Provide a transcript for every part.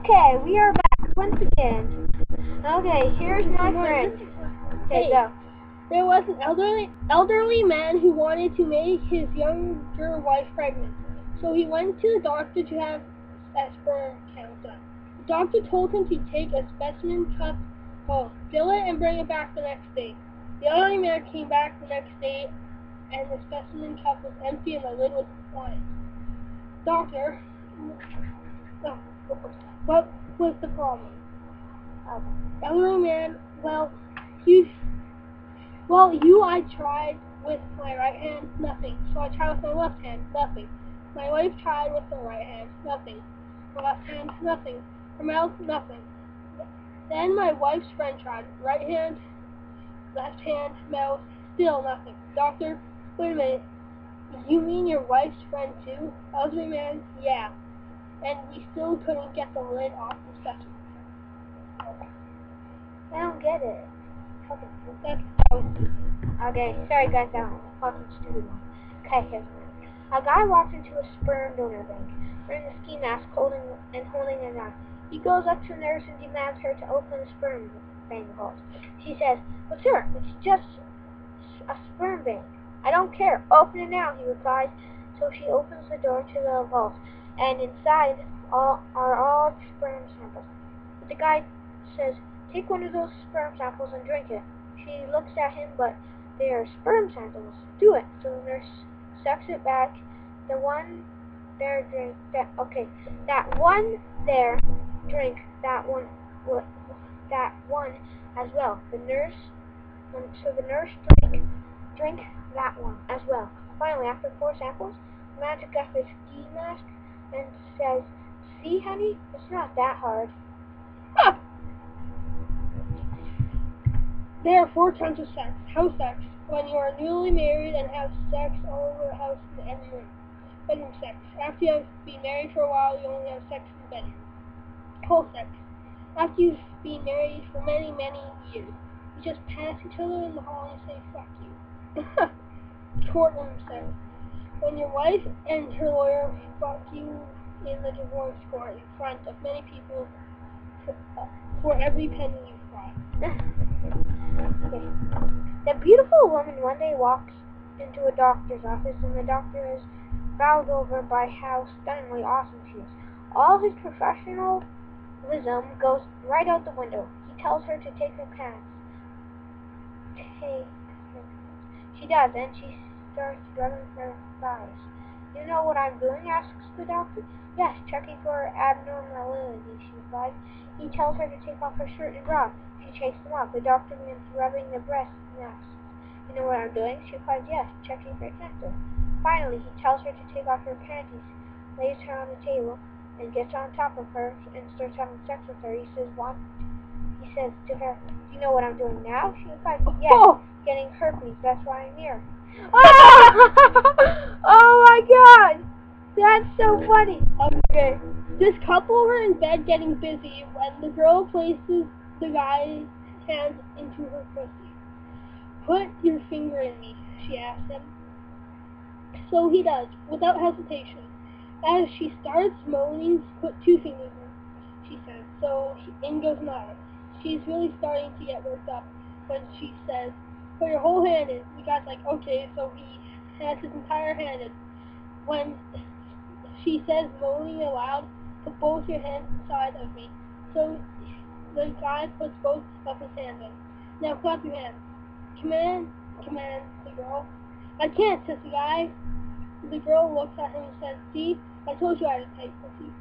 Okay, we are back once again. Okay, here's my friend. Okay, go. There was an elderly man who wanted to make his younger wife pregnant. So he went to the doctor to have a sperm count done. The doctor told him to take a specimen cup home, fill it, and bring it back the next day. The elderly man came back the next day, and the specimen cup was empty and the lid was on it. Doctor, what was the problem? Elderly man, I tried with my right hand, nothing. So I tried with my left hand, nothing. My wife tried with her right hand, nothing. Her left hand, nothing. Her mouth, nothing. Then my wife's friend tried, right hand, left hand, mouth, still nothing. Doctor, wait a minute. You mean your wife's friend too? Elderly man, yeah. And we still couldn't get the lid off the specimen. I don't get it. Okay, that's how it's stupid. Okay, sorry guys, that was a fucking stupid one. Okay, here's one. A guy walks into a sperm donor bank, wearing a ski mask, holding a knife. He goes up to a nurse and demands her to open the sperm bank vault. She says, "But sir, it's just a sperm bank." "I don't care. Open it now," he replies. So she opens the door to the vault, and inside are all sperm samples. But the guy says, "Take one of those sperm samples and drink it." She looks at him, but they are sperm samples. "Do it." So the nurse sucks it back. The one there, drink that. Okay, that one there, drink that one. That one as well. The nurse drink that one as well. Finally, after 4 samples, the man took off his ski mask and says, "See, honey, it's not that hard." There are 4 kinds of sex. House sex, when you are newly married and have sex all over the house in every room. Bedroom sex, after you have been married for a while, you only have sex in the bedroom. Hole sex, after you've been married for many, many years. You just pass each other in the hall and say, "Fuck you." Courtroom sex, when your wife and her lawyer fuck you in the divorce court in front of many people for every penny you've got. The beautiful woman one day walks into a doctor's office, and the doctor is bowed over by how stunningly awesome she is. All his professionalism goes right out the window. He tells her to take her pants. She does, and she starts rubbing her thighs. "You know what I'm doing?" asks the doctor. "Yes, checking for abnormalities," she replies. He tells her to take off her shirt and bra. She takes them off. The doctor begins rubbing the breasts and asks, "You know what I'm doing?" She replies, "Yes, checking for cancer." Finally, he tells her to take off her panties, lays her on the table, and gets on top of her and starts having sex with her. He says to her, "Do you know what I'm doing now?" She replies, "Yes, getting herpes. That's why I'm here." Oh my god! That's so funny. Okay, this couple were in bed getting busy when the girl places the guy's hand into her pussy. "Put your finger in me," she asks him. So he does, without hesitation. As she starts moaning, "Put 2 fingers in," she says. So in goes another. She's really starting to get worked up when she says, "Put your whole hand in." The guy's like, "Okay," so he has his entire hand in. When she says, moaning aloud, "Put both your hands inside of me." So the guy puts both of his hands in. "Now clap your hands." Command the girl. "I can't," says the guy. The girl looks at him and says, "See, I told you I had a tight pussy."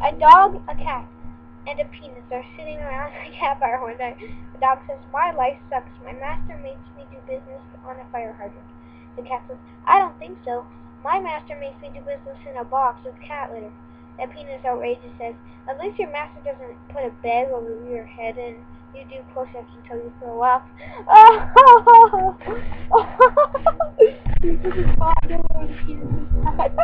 A dog, a cat, and a penis are sitting around the campfire one day. The dog says, "My life sucks. My master makes me do business on a fire hydrant." The cat says, "I don't think so. My master makes me do business in a box with cat litter." The penis, outraged, says, "At least your master doesn't put a bag over your head and you do push-ups until you throw up." Oh! He puts his paw over the penis's head.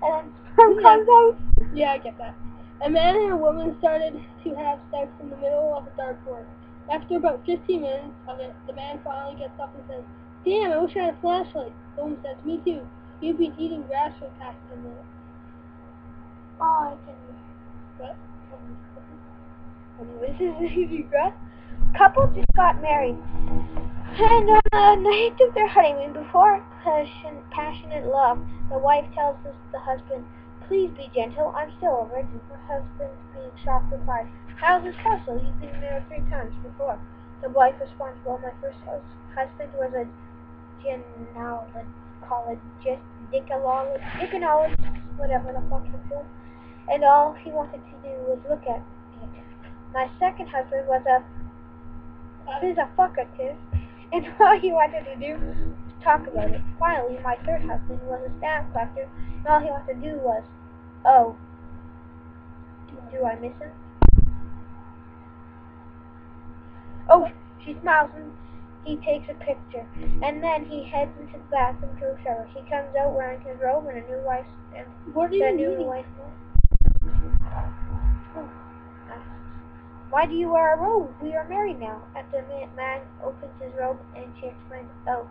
And then sperm comes out. Yeah, I get that. A man and a woman started to have sex in the middle of a dark forest. After about 15 minutes of it, the man finally gets up and says, "Damn, I wish I had a flashlight." The woman says, "Me too. You've been eating grass for the past 10 minutes." Oh, I can. What? Anyways, this is easy, grass. Couple just got married, and on the night of their honeymoon, before passionate love, the wife tells the husband, "Please be gentle. I'm still a virgin." The husband, being shocked, replies, "How is this possible? You've been married 3 times before." The wife responds, "Well, my first husband was a dickonologist, whatever the fuck it's called, and all he wanted to do was look at it. My second husband was a fuckative, and all he wanted to do was talk about it. Finally, my third husband was a stamp collector, and all he wanted to do was, oh, do I miss him? Oh, she smiles and he takes a picture, and then he heads into the bathroom to a shower. He comes out wearing his robe and a new wife, and What are the you new eating? wife asks, "Why do you wear a robe? We are married now." And the man opens his robe, and she explains, "Oh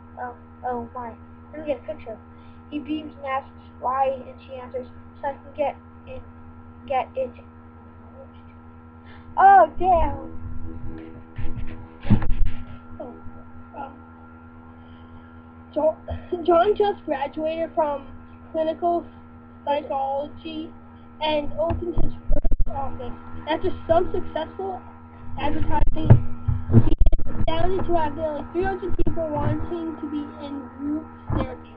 my, let me get a picture." He beams and asks why, and she answers, "So I can get it." Oh damn! Oh, um, John just graduated from clinical psychology and opened his first office. After some successful advertising, he is astounded to have nearly 300 people wanting to be in group therapy.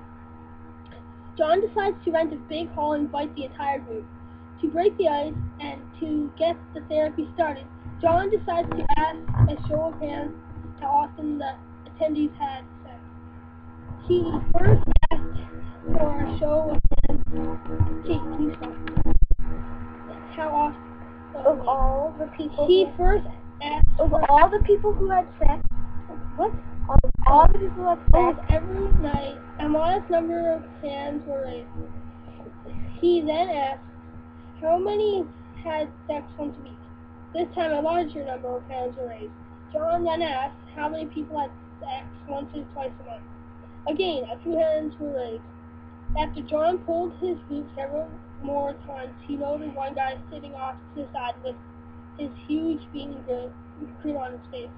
John decides to rent a big hall and invite the entire group. To break the ice and to get the therapy started, John decides to ask a show of hands how often the attendees had sex. He first asked for a show of hands. Kate, can you stop? How often? Of all the people He first asked of for all the people who had sex, what? of all the people who had Almost sex, every night, a modest number of hands were raised. He then asked how many had sex once a week. This time, a larger number of hands were raised. John then asked how many people had sex once or twice a month. Again, a few hands were raised. After John pulled his boot several more times, he noted one guy sitting off to the side with his huge beaming grin on his face.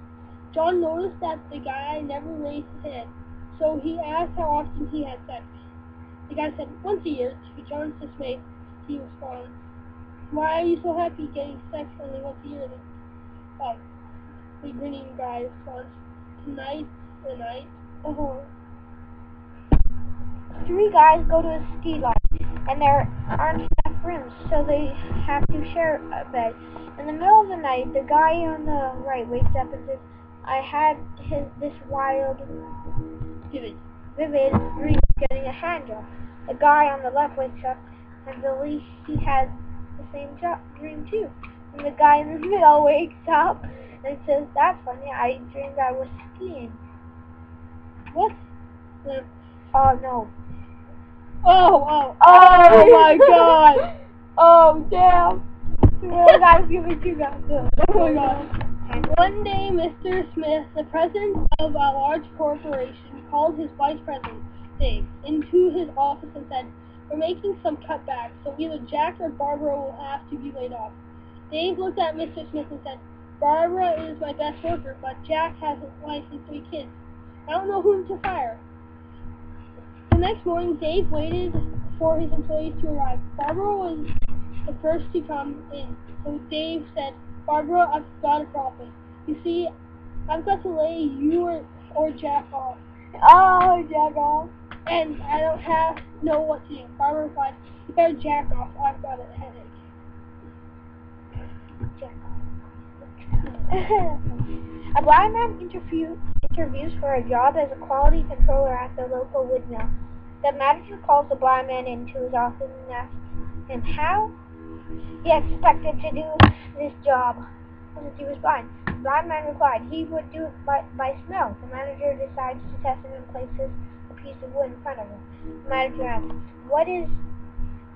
John noticed that the guy never raised his hand, so he asked how often he had sex. The guy said, "Once a year." To John's dismay, he responds, "Why are you so happy getting sex only once a year?" The grinning guy responds, "Tonight's the night." Oh. 3 guys go to a ski lodge, and there aren't enough rooms, so they have to share a bed. In the middle of the night, the guy on the right wakes up and says, "I had this wild, vivid dream of getting a hand job." The guy on the left wakes up and believes he had the same dream too. And the guy in the middle wakes up and says, "That's funny, I dreamed I was skiing." What? Oh no. Oh my god! Oh damn! I gotta give it to you guys. Oh my god. One day, Mr. Smith, the president of a large corporation, called his vice president, Dave, into his office and said, "We're making some cutbacks, so either Jack or Barbara will have to be laid off." Dave looked at Mr. Smith and said, "Barbara is my best worker, but Jack has a wife and 3 kids. I don't know whom to fire." The next morning, Dave waited for his employees to arrive. Barbara was the first to come in, so Dave said, "Barbara, I've got a problem. You see, I've got to lay you or Jack off, Oh, Jack off. and I don't know what to do." Barbara replied, "You better Jack off. I've got a headache." Jack off. A blind man interviews for a job as a quality controller at the local wood mill. The manager calls the blind man into his office and asks him how he expected to do this job since he was blind. The blind man replied he would do it by smell. The manager decides to test him and places a piece of wood in front of him. The manager asks, "What is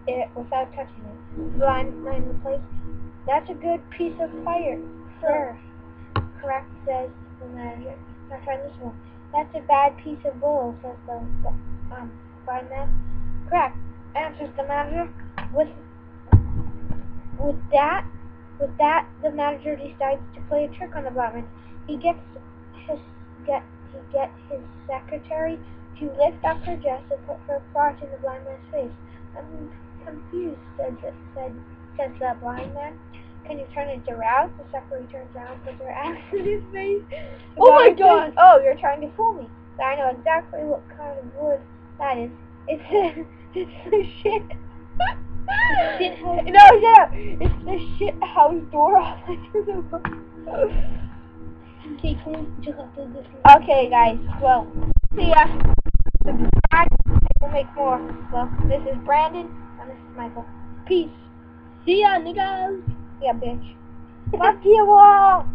it?" without touching it. The blind man replies, "That's a good piece of fur." "Correct," says the manager. "Now try this one." "That's a bad piece of wool," says the blind man. "Correct," answers the manager. With that, the manager decides to play a trick on the blind man. He gets his secretary to lift up her dress and put her part in the blind man's face. I'm confused, says the blind man. Can you turn it around? The secretary turns around and puts her axe in his face. The Oh my blind man God. says, "Oh, you're trying to fool me. But I know exactly what kind of wood that is. It's the shit." Shit house. No, shut up. It's the shit house door off the book. Okay, come on, check out this. Okay, guys. Well, see ya. Subscribe, and we'll make more. Well, this is Brandon, and this is Michael. Peace. See ya, niggas. Yeah, bitch. Fuck you all.